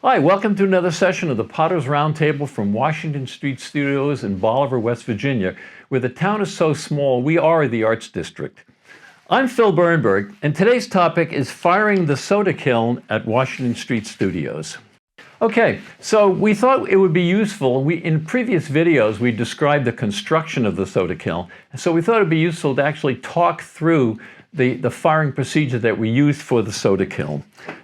Hi, welcome to another session of the Potter's Roundtable from Washington Street Studios in Bolivar, West Virginia, where the town is so small we are the Arts District. I'm Phil Berneburg, and today's topic is firing the soda kiln at Washington Street Studios. Okay, so we thought it would be useful. In previous videos, we described the construction of the soda kiln, so we thought it would be useful to actually talk through the firing procedure that we used for the soda kiln.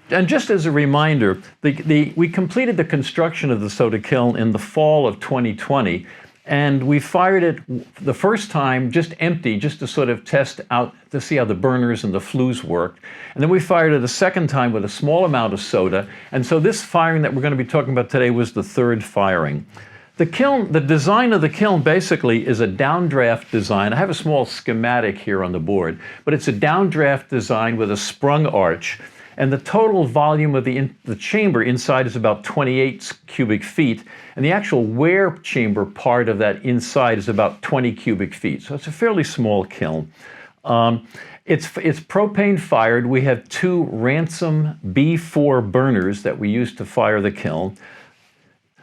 And just as a reminder, we completed the construction of the soda kiln in the fall of 2020, and we fired it the first time just empty, just to sort of test out to see how the burners and the flues worked. And then we fired it a second time with a small amount of soda. And so this firing that we're going to be talking about today was the third firing. The kiln, the design of the kiln basically is a downdraft design. I have a small schematic here on the board, but it's a downdraft design with a sprung arch. And the total volume of the chamber inside is about 28 cubic feet. And the actual wear chamber part of that inside is about 20 cubic feet. So it's a fairly small kiln. It's propane fired. We have two Ransom B4 burners that we use to fire the kiln.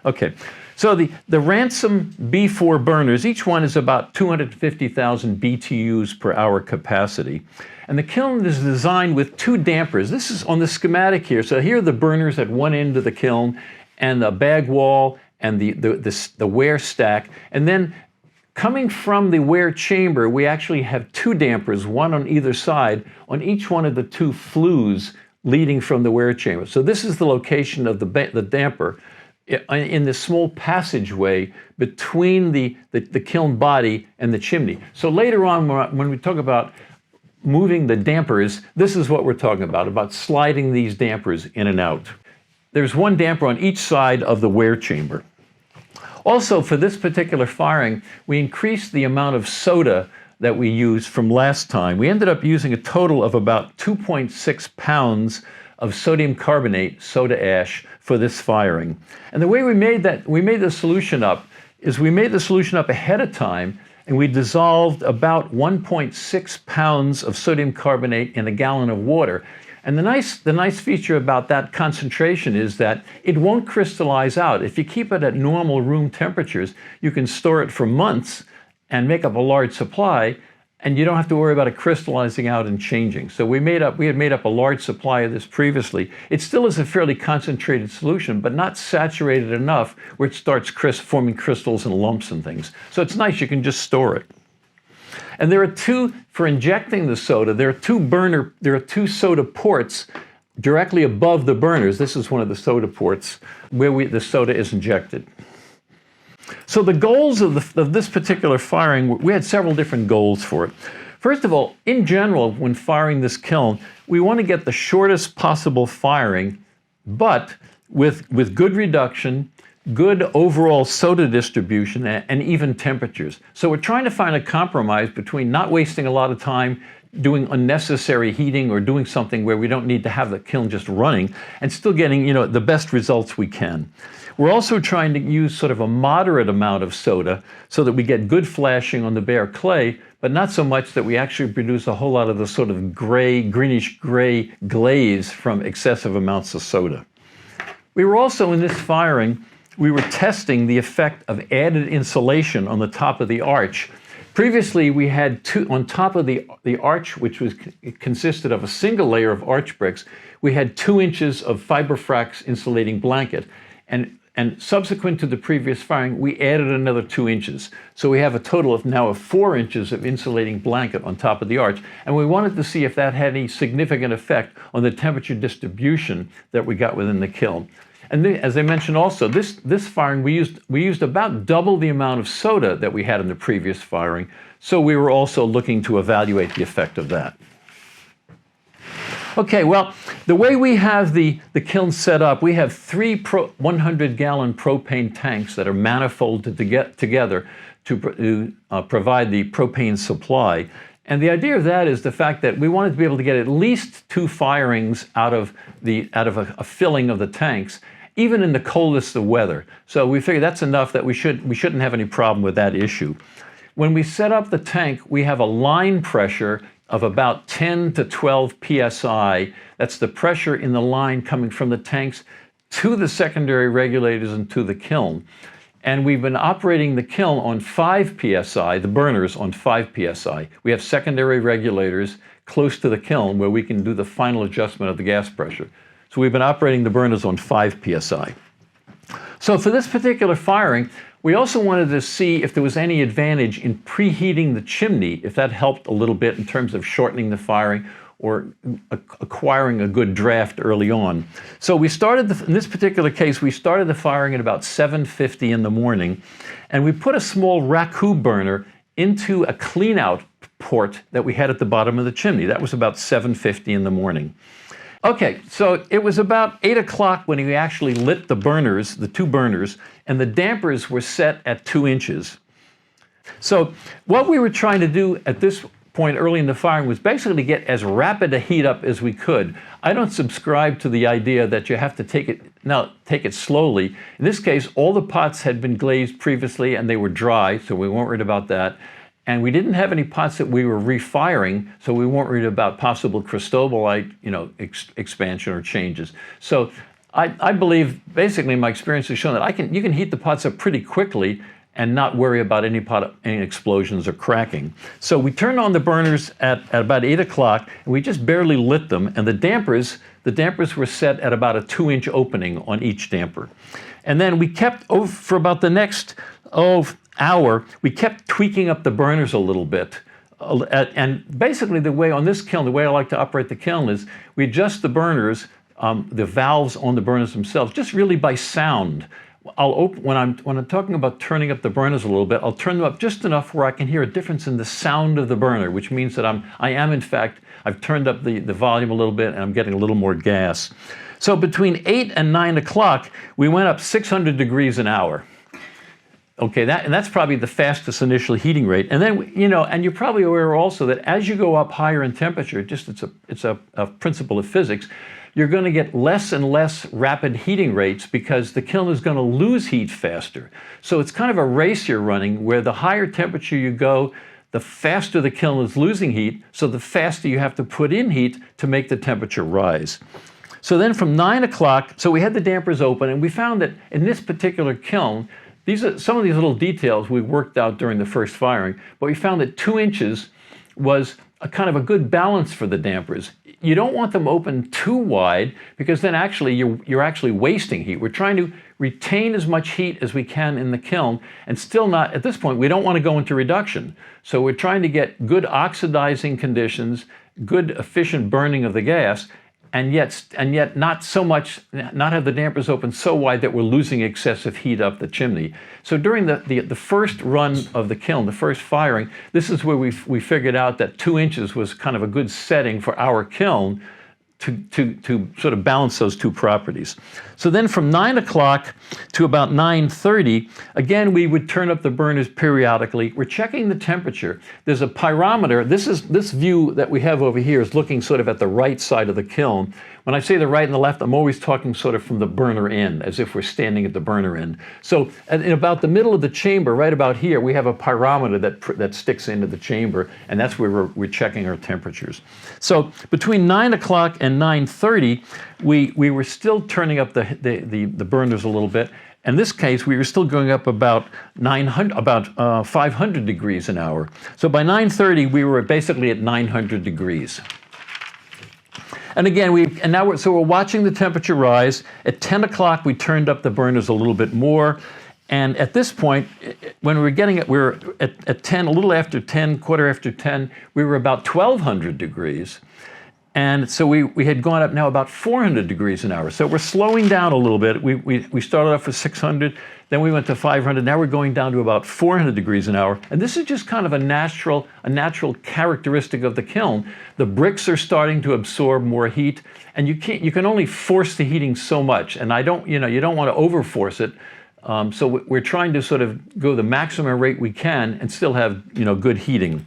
Okay, so the Ransom B4 burners, each one is about 250,000 BTUs per hour capacity. And the kiln is designed with two dampers. This is on the schematic here. So here are the burners at one end of the kiln, and the bag wall, and the wear stack. And then coming from the wear chamber, we actually have two dampers, one on either side, on each one of the two flues leading from the wear chamber. So this is the location of the damper in this small passageway between the kiln body and the chimney. So later on, when we talk about moving the dampers, this is what we're talking about sliding these dampers in and out. There's one damper on each side of the wear chamber. Also, for this particular firing, we increased the amount of soda that we used from last time. We ended up using a total of about 2.6 pounds of sodium carbonate, soda ash, for this firing. And the way we made the solution up is we made the solution up ahead of time, and we dissolved about 1.6 pounds of sodium carbonate in a gallon of water. And the nice feature about that concentration is that it won't crystallize out. If you keep it at normal room temperatures, you can store it for months and make up a large supply, and you don't have to worry about it crystallizing out and changing. So we had made up a large supply of this previously. It still is a fairly concentrated solution, but not saturated enough where it starts forming crystals and lumps and things. So it's nice, you can just store it. And there are for injecting the soda, there are two soda ports directly above the burners. This is one of the soda ports where the soda is injected. So the goals of this particular firing, we had several different goals for it. First of all, in general, when firing this kiln, we want to get the shortest possible firing, but with good reduction, good overall soda distribution, and even temperatures. So we're trying to find a compromise between not wasting a lot of time doing unnecessary heating or doing something where we don't need to have the kiln just running, and still getting, the best results we can. We're also trying to use sort of a moderate amount of soda so that we get good flashing on the bare clay, but not so much that we actually produce a whole lot of the sort of greenish gray glaze from excessive amounts of soda. We were also, in this firing, we were testing the effect of added insulation on the top of the arch. Previously, we had on top of the arch, which consisted of a single layer of arch bricks, we had 2 inches of Fiberfrax insulating blanket. And subsequent to the previous firing, we added another 2 inches. So we have a total of now 4 inches of insulating blanket on top of the arch. And we wanted to see if that had any significant effect on the temperature distribution that we got within the kiln. And as I mentioned also, this firing, we used about double the amount of soda that we had in the previous firing. So we were also looking to evaluate the effect of that. Okay, well, the way we have the kiln set up, we have 3 100-gallon propane tanks that are manifolded together to provide the propane supply. And the idea of that is the fact that we wanted to be able to get at least 2 firings out of a filling of the tanks, even in the coldest of weather. So we figured that's enough that we shouldn't have any problem with that issue. When we set up the tank, we have a line pressure of about 10 to 12 psi. That's the pressure in the line coming from the tanks to the secondary regulators and to the kiln. And we've been operating the kiln on 5 psi, the burners on 5 psi. We have secondary regulators close to the kiln where we can do the final adjustment of the gas pressure. So we've been operating the burners on 5 psi. So for this particular firing, we also wanted to see if there was any advantage in preheating the chimney, if that helped a little bit in terms of shortening the firing or acquiring a good draft early on. So we started, in this particular case, we started the firing at about 7:50 in the morning, and we put a small raku burner into a clean-out port that we had at the bottom of the chimney. That was about 7:50 in the morning. Okay, so it was about 8 o'clock when we actually lit the burners, the 2 burners, and the dampers were set at 2 inches. So what we were trying to do at this point early in the firing was basically get as rapid a heat up as we could. I don't subscribe to the idea that you have to take it slowly. In this case, all the pots had been glazed previously and they were dry, so we weren't worried about that. And we didn't have any pots that we were refiring, so we weren't worried about possible cristobalite, expansion or changes. So I believe, basically, my experience has shown that you can heat the pots up pretty quickly and not worry about any explosions or cracking. So we turned on the burners at about 8 o'clock, and we just barely lit them. And the dampers were set at about a 2-inch opening on each damper. And then we kept, for about the next hour, we kept tweaking up the burners a little bit. And basically the way on this kiln, the way I like to operate the kiln is we adjust the burners, the valves on the burners themselves, just really by sound. When I'm talking about turning up the burners a little bit, I'll turn them up just enough where I can hear a difference in the sound of the burner, which means that I've turned up the volume a little bit and I'm getting a little more gas. So between 8 and 9 o'clock, we went up 600 degrees an hour. Okay, that's probably the fastest initial heating rate. And then, and you're probably aware also that as you go up higher in temperature, it's a principle of physics, you're going to get less and less rapid heating rates because the kiln is going to lose heat faster. So it's kind of a race you're running where the higher temperature you go, the faster the kiln is losing heat, so the faster you have to put in heat to make the temperature rise. So then from 9 o'clock, so we had the dampers open, and we found that in this particular kiln, some of these little details we worked out during the first firing, but we found that 2 inches was a kind of a good balance for the dampers. You don't want them open too wide because then actually you're actually wasting heat. We're trying to retain as much heat as we can in the kiln and still not, at this point, we don't want to go into reduction. So we're trying to get good oxidizing conditions, good efficient burning of the gas, and yet not so much, not have the dampers open so wide that we're losing excessive heat up the chimney. So during the first run of the kiln, the first firing, this is where we figured out that 2 inches was kind of a good setting for our kiln to sort of balance those two properties. So then from 9 o'clock to about 9:30, again, we would turn up the burners periodically. We're checking the temperature. There's a pyrometer. This view that we have over here is looking sort of at the right side of the kiln. When I say the right and the left, I'm always talking sort of from the burner end, as if we're standing at the burner end. So in about the middle of the chamber, right about here, we have a pyrometer that sticks into the chamber, and that's where we're checking our temperatures. So between 9 o'clock and 9:30, we were still turning up the burners a little bit. In this case, we were still going up about 500 degrees an hour. So by 9:30, we were basically at 900 degrees. And again, we're watching the temperature rise. At 10 o'clock, we turned up the burners a little bit more. And at this point, when we were at 10, a little after 10, quarter after 10, we were about 1,200 degrees. And so we had gone up now about 400 degrees an hour. So we're slowing down a little bit. We started off with 600, then we went to 500. Now we're going down to about 400 degrees an hour. And this is just kind of a natural characteristic of the kiln. The bricks are starting to absorb more heat, and you can only force the heating so much. And you don't want to overforce it. So we're trying to sort of go the maximum rate we can and still have good heating.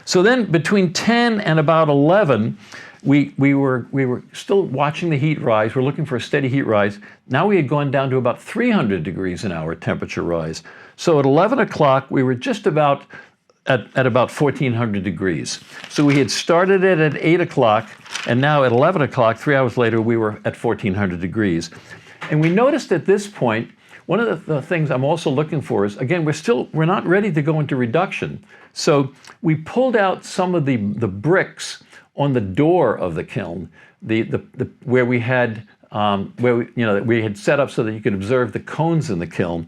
So then between 10 and about 11, we were still watching the heat rise. We're looking for a steady heat rise. Now we had gone down to about 300 degrees an hour temperature rise. So at 11 o'clock, we were just about at about 1,400 degrees. So we had started it at 8 o'clock, and now at 11 o'clock, 3 hours later, we were at 1,400 degrees. And we noticed at this point, one of the things I'm also looking for is, again, we're not ready to go into reduction. So we pulled out some of the bricks on the door of the kiln, where we had we had set up so that you could observe the cones in the kiln.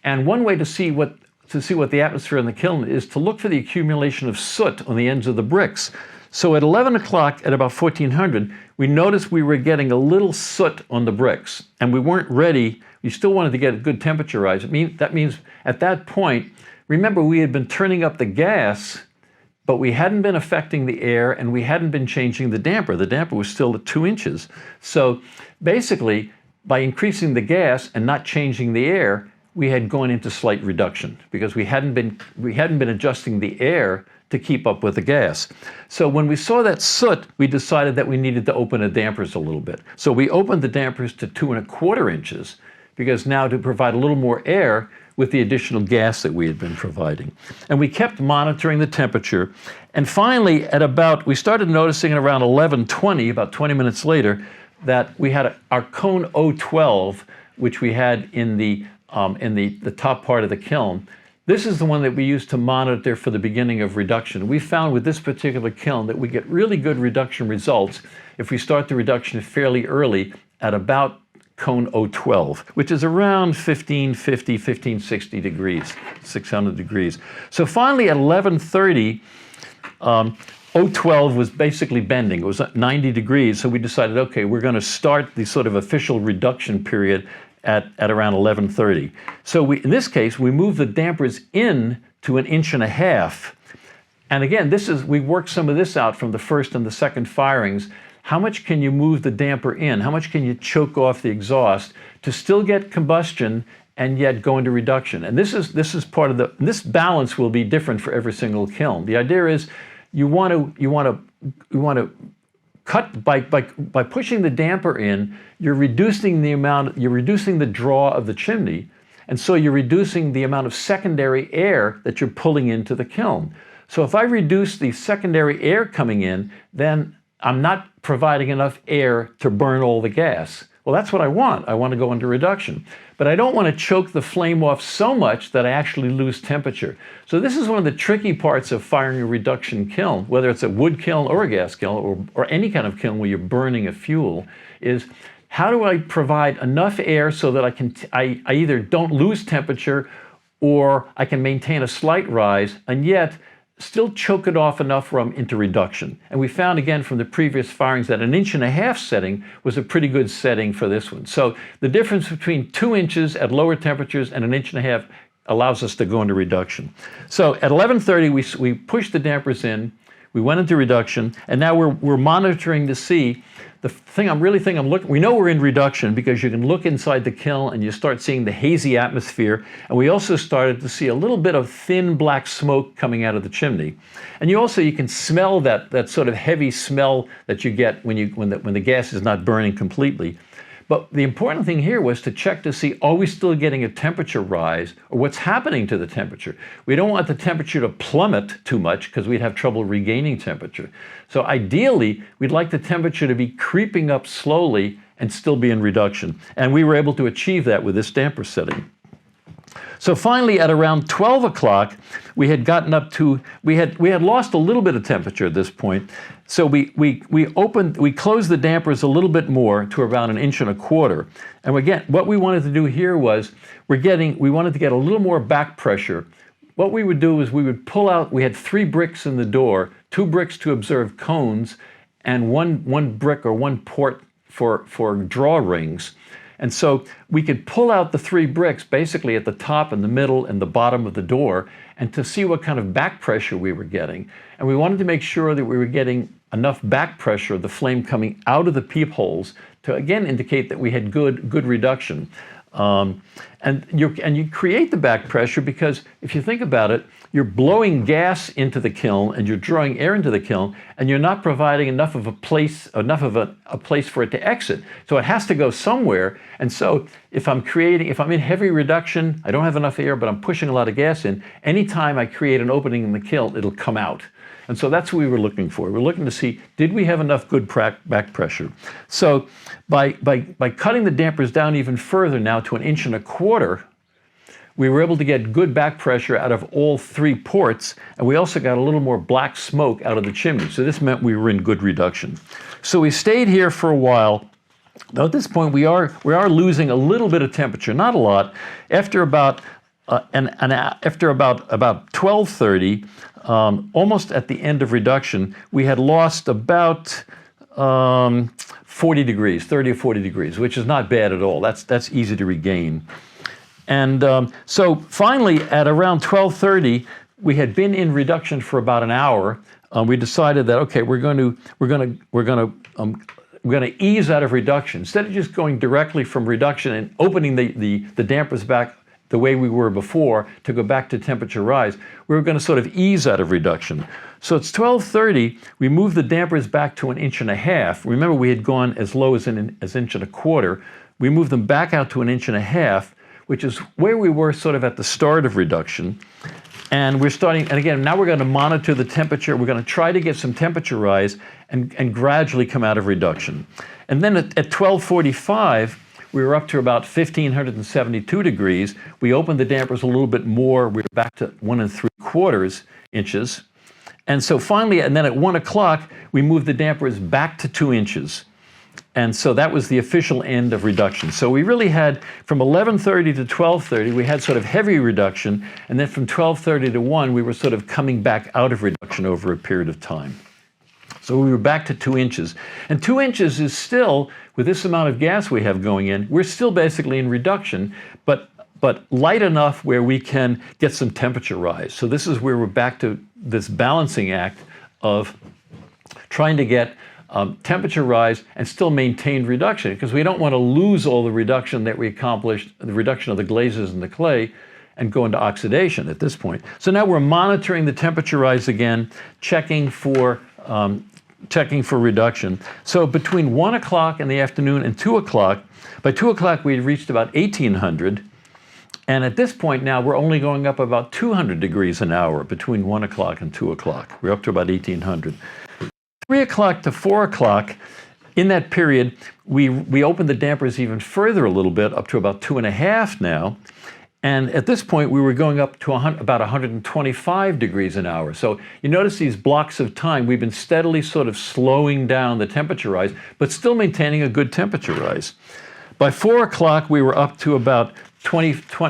And one way to see what the atmosphere in the kiln is to look for the accumulation of soot on the ends of the bricks. So at 11 o'clock at about 1400, we noticed we were getting a little soot on the bricks, and we weren't ready. We still wanted to get a good temperature rise. That means at that point, remember, we had been turning up the gas, but we hadn't been affecting the air, and we hadn't been changing the damper. The damper was still at 2 inches. So basically, by increasing the gas and not changing the air, we had gone into slight reduction because we hadn't been adjusting the air to keep up with the gas. So when we saw that soot, we decided that we needed to open the dampers a little bit. So we opened the dampers to 2¼ inches, because now to provide a little more air with the additional gas that we had been providing. And we kept monitoring the temperature. And finally, we started noticing at around 11:20, about 20 minutes later, that we had our cone 012, which we had in the top part of the kiln. This is the one that we use to monitor for the beginning of reduction. We found with this particular kiln that we get really good reduction results if we start the reduction fairly early at about cone 012, which is around 1550, 1560 degrees, 600 degrees. So finally at 11:30, 012 was basically bending. It was at 90 degrees, so we decided, okay, we're going to start the sort of official reduction period at around 11:30. So in this case, we moved the dampers in to 1.5 inches. And again, we worked some of this out from the first and the second firings. How much can you move the damper in? How much can you choke off the exhaust to still get combustion and yet go into reduction? And this is part of this balance will be different for every single kiln. The idea is you want to cut by pushing the damper in, you're reducing the draw of the chimney, and so you're reducing the amount of secondary air that you're pulling into the kiln. So if I reduce the secondary air coming in, then I'm not providing enough air to burn all the gas. Well, that's what I want. I want to go into reduction. But I don't want to choke the flame off so much that I actually lose temperature. So this is one of the tricky parts of firing a reduction kiln, whether it's a wood kiln or a gas kiln or any kind of kiln where you're burning a fuel, is how do I provide enough air so that I either don't lose temperature or I can maintain a slight rise and yet still choke it off enough where I'm into reduction. And we found again from the previous firings that 1.5 inch setting was a pretty good setting for this one. So the difference between 2 inches at lower temperatures and 1.5 inches allows us to go into reduction. So at 11:30 we pushed the dampers in, we went into reduction, and now we're monitoring to see the thing I'm looking. We know we're in reduction because you can look inside the kiln and you start seeing the hazy atmosphere. And we also started to see a little bit of thin black smoke coming out of the chimney. And you can smell that sort of heavy smell that you get when the gas is not burning completely. But the important thing here was to check to see, are we still getting a temperature rise, or what's happening to the temperature? We don't want the temperature to plummet too much because we'd have trouble regaining temperature. So ideally, we'd like the temperature to be creeping up slowly and still be in reduction. And we were able to achieve that with this damper setting. So finally, at around 12 o'clock, we had gotten up to, we had lost a little bit of temperature at this point. So we closed the dampers a little bit more to around 1.25 inches. And again, what we wanted to do here was, we wanted to get a little more back pressure. What we would do is we would pull out, we had 3 bricks in the door, 2 bricks to observe cones, and one brick or one port for draw rings. And so we could pull out the 3 bricks basically at the top and the middle and the bottom of the door and to see what kind of back pressure we were getting. And we wanted to make sure that we were getting enough back pressure of the flame coming out of the peepholes to again indicate that we had good reduction. And you create the back pressure because if you think about it, you're blowing gas into the kiln and you're drawing air into the kiln, and you're not providing enough of a place for it to exit. So it has to go somewhere. And so if I'm in heavy reduction, I don't have enough air, but I'm pushing a lot of gas in. Anytime I create an opening in the kiln, it'll come out. And so that's what we were looking for. We're looking to see, did we have enough good back pressure? So by cutting the dampers down even further now to 1.25 inches, we were able to get good back pressure out of all 3 ports, and we also got a little more black smoke out of the chimney. So this meant we were in good reduction. So we stayed here for a while. Now at this point, we are losing a little bit of temperature, not a lot. After about after about 12:30, almost at the end of reduction, we had lost about 40 degrees, 30 or 40 degrees, which is not bad at all. That's easy to regain. And so finally, at around 12:30, we had been in reduction for about an hour. We decided that okay, we're going to ease out of reduction instead of just going directly from reduction and opening the dampers back the way we were before to go back to temperature rise. We were going to sort of ease out of reduction. So it's 12:30. We moved the dampers back to 1.5 inches. Remember, we had gone as low as 1.25 inches. We moved them back out to 1.5 inches, which is where we were sort of at the start of reduction. And we're starting, and again, now we're going to monitor the temperature. We're going to try to get some temperature rise and gradually come out of reduction. And then at 12:45, we were up to about 1,572 degrees. We opened the dampers a little bit more. We were back to 1.75 inches. And so finally, and then at 1 o'clock, we moved the dampers back to 2 inches. And so that was the official end of reduction. So we really had, from 11:30 to 12:30, we had sort of heavy reduction. And then from 12:30 to 1, we were sort of coming back out of reduction over a period of time. So we were back to 2 inches. And 2 inches is still, with this amount of gas we have going in, we're still basically in reduction, but light enough where we can get some temperature rise. So this is where we're back to this balancing act of trying to get temperature rise and still maintain reduction, because we don't want to lose all the reduction that we accomplished, the reduction of the glazes and the clay, and go into oxidation at this point. So now we're monitoring the temperature rise again, checking for reduction. So between 1 o'clock in the afternoon and 2 o'clock, by 2 o'clock we had reached about 1,800. And at this point now, we're only going up about 200 degrees an hour between 1 o'clock and 2 o'clock. We're up to about 1,800. 3 o'clock to 4 o'clock, in that period, we opened the dampers even further a little bit, up to about 2.5 now. And at this point, we were going up to about 125 degrees an hour. So you notice these blocks of time, we've been steadily sort of slowing down the temperature rise, but still maintaining a good temperature rise. By 4 o'clock, we were up to about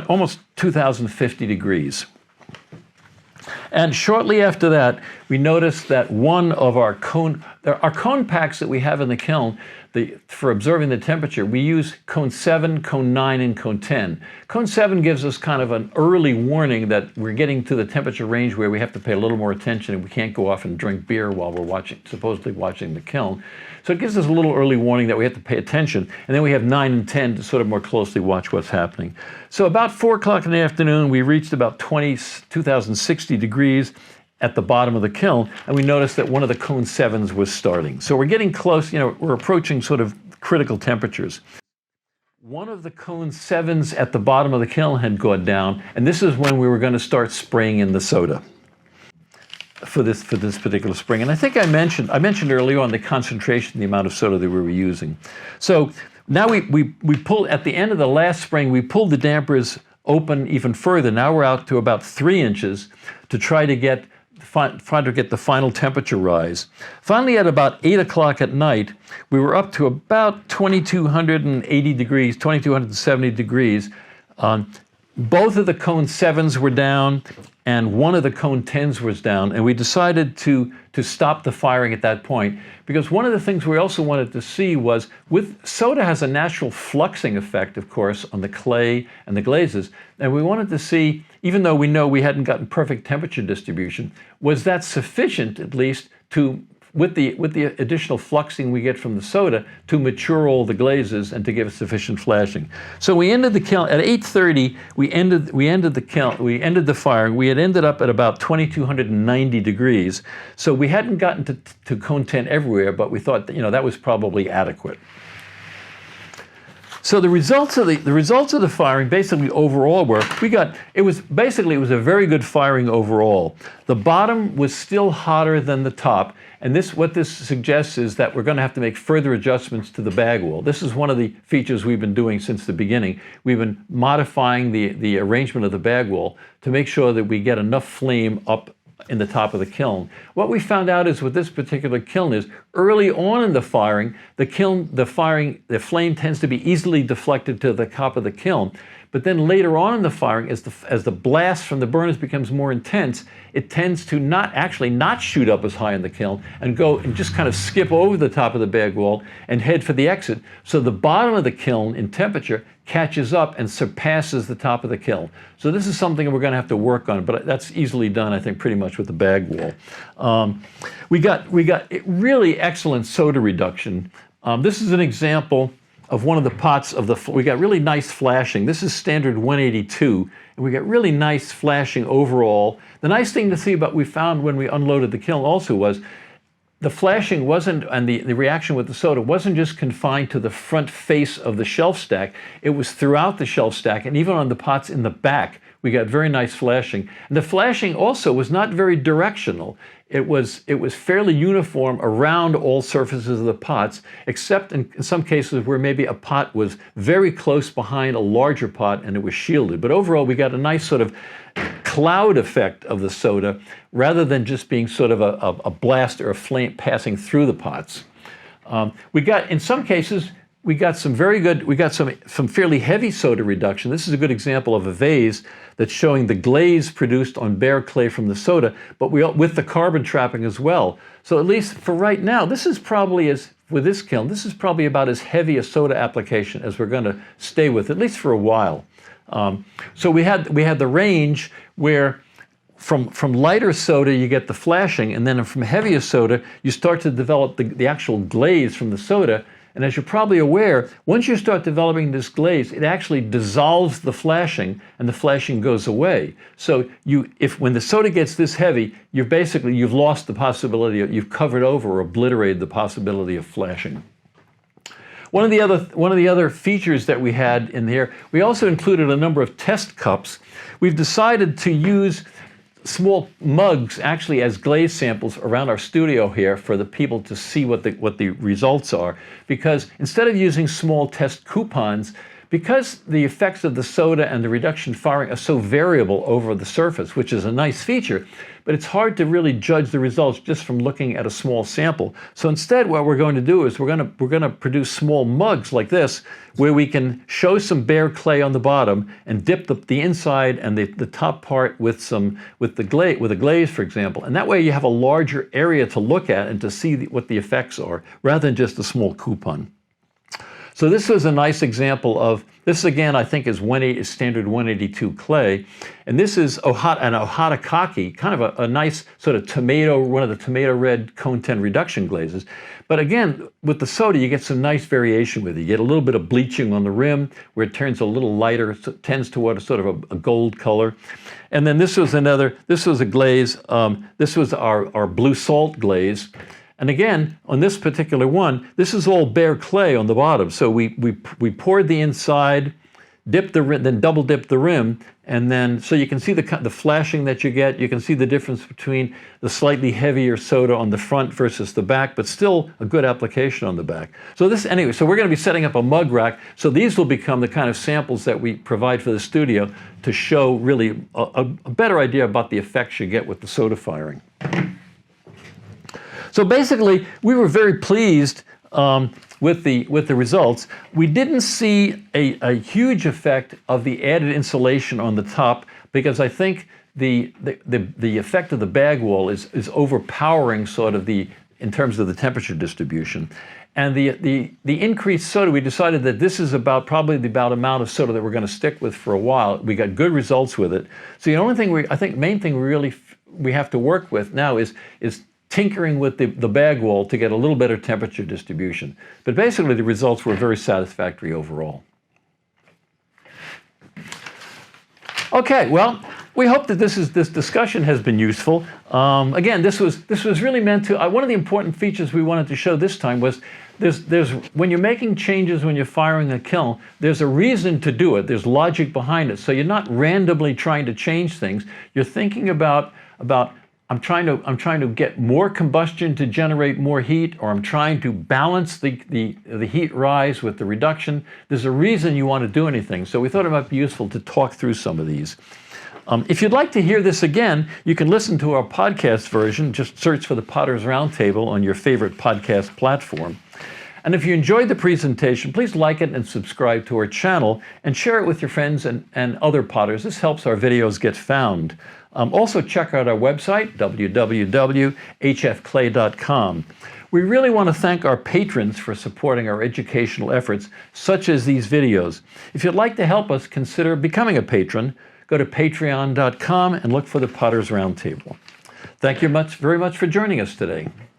almost 2,050 degrees. And shortly after that, we noticed that one of our cone packs that we have in the kiln, for observing the temperature, we use cone 7, cone 9, and cone 10. Cone 7 gives us kind of an early warning that we're getting to the temperature range where we have to pay a little more attention and we can't go off and drink beer while we're supposedly watching the kiln. So it gives us a little early warning that we have to pay attention. And then we have 9 and 10 to sort of more closely watch what's happening. So about 4 o'clock in the afternoon, we reached about 2,060 degrees at the bottom of the kiln, and we noticed that one of the cone 7s was starting. So we're getting close, we're approaching sort of critical temperatures. One of the cone 7s at the bottom of the kiln had gone down, and this is when we were going to start spraying in the soda for this particular spring. And I think I mentioned earlier on the concentration, the amount of soda that we were using. So now we pulled, at the end of the last spring, we pulled the dampers open even further. Now we're out to about 3 inches to try to get the final temperature rise. Finally, at about 8 o'clock at night, we were up to about 2,280 degrees, 2,270 degrees. Both of the cone 7s were down, and one of the cone 10s was down, and we decided to stop the firing at that point, because one of the things we also wanted to see was, soda has a natural fluxing effect, of course, on the clay and the glazes, and we wanted to see, even though we know we hadn't gotten perfect temperature distribution, was that sufficient, at least, with the additional fluxing we get from the soda, to mature all the glazes and to give us sufficient flashing. So we ended the kiln at 8:30. We ended the firing. We had ended up at about 2,290 degrees. So we hadn't gotten to cone 10 everywhere, but we thought that was probably adequate. So the results of the firing basically overall were it was a very good firing overall. The bottom was still hotter than the top, and what this suggests is that we're going to have to make further adjustments to the bag wall. This is one of the features we've been doing since the beginning. We've been modifying the arrangement of the bag wall to make sure that we get enough flame up in the top of the kiln. What we found out is with this particular kiln is early on in the firing, the flame tends to be easily deflected to the top of the kiln. But then later on in the firing, as the blast from the burners becomes more intense, it tends to not shoot up as high in the kiln and go and just kind of skip over the top of the bag wall and head for the exit. So the bottom of the kiln in temperature catches up and surpasses the top of the kiln. So this is something we're going to have to work on, but that's easily done, I think, pretty much with the bag wall. We got really excellent soda reduction. This is an example of one of the pots we got really nice flashing. This is standard 182, and we got really nice flashing overall. The nice thing to see about we found when we unloaded the kiln also was the flashing wasn't, and the reaction with the soda wasn't just confined to the front face of the shelf stack. It was throughout the shelf stack, and even on the pots in the back, we got very nice flashing. And the flashing also was not very directional. It was fairly uniform around all surfaces of the pots, except in some cases where maybe a pot was very close behind a larger pot and it was shielded. But overall, we got a nice sort of cloud effect of the soda rather than just being sort of a blast or a flame passing through the pots. In some cases, we got some fairly heavy soda reduction. This is a good example of a vase that's showing the glaze produced on bare clay from the soda, but with the carbon trapping as well. So at least for right now, with this kiln, this is probably about as heavy a soda application as we're going to stay with, at least for a while. So we had the range where from lighter soda you get the flashing, and then from heavier soda you start to develop the actual glaze from the soda. And as you're probably aware, once you start developing this glaze, it actually dissolves the flashing, and the flashing goes away. So when the soda gets this heavy, you've lost the possibility, you've covered over or obliterated the possibility of flashing. One of the other features that we had in here, we also included a number of test cups. We've decided to use small mugs actually as glaze samples around our studio here for the people to see what the results are, because instead of using small test coupons, because the effects of the soda and the reduction firing are so variable over the surface, which is a nice feature, but it's hard to really judge the results just from looking at a small sample. So instead, what we're going to do is we're going to produce small mugs like this, where we can show some bare clay on the bottom and dip the inside and the top part with a glaze, for example. And that way you have a larger area to look at and to see what the effects are, rather than just a small coupon. So this was a nice example of, this again I think is standard 182 clay, and this is an Ohatakaki, kind of a nice sort of one of the tomato red cone 10 reduction glazes. But again, with the soda you get some nice variation with it. You get a little bit of bleaching on the rim where it turns a little lighter, tends toward a sort of a gold color. And then this was a glaze, this was our blue salt glaze. And again, on this particular one, this is all bare clay on the bottom. So we poured the inside, then double dipped the rim, and then so you can see the flashing that you get. You can see the difference between the slightly heavier soda on the front versus the back, but still a good application on the back. So so we're going to be setting up a mug rack. So these will become the kind of samples that we provide for the studio to show really a better idea about the effects you get with the soda firing. So basically, we were very pleased with the results. We didn't see a huge effect of the added insulation on the top, because I think the effect of the bag wall is overpowering sort of in terms of the temperature distribution. And the increased soda, we decided that this is probably about amount of soda that we're going to stick with for a while. We got good results with it. So the only thing main thing we have to work with now is tinkering with the bag wall to get a little better temperature distribution. But basically the results were very satisfactory overall. Okay, well, We hope that this discussion has been useful. Again, this was really meant to. One of the important features we wanted to show this time was there's when you're making changes, when you're firing a kiln, there's a reason to do it. There's logic behind it. So you're not randomly trying to change things. You're thinking about I'm trying to get more combustion to generate more heat, or I'm trying to balance the heat rise with the reduction. There's a reason you want to do anything. So we thought it might be useful to talk through some of these. If you'd like to hear this again, you can listen to our podcast version. Just search for the Potter's Roundtable on your favorite podcast platform. And if you enjoyed the presentation, please like it and subscribe to our channel and share it with your friends and other potters. This helps our videos get found. Also check out our website, www.hfclay.com. We really want to thank our patrons for supporting our educational efforts, such as these videos. If you'd like to help us, consider becoming a patron. Go to patreon.com and look for the Potter's Roundtable. Thank you very much for joining us today.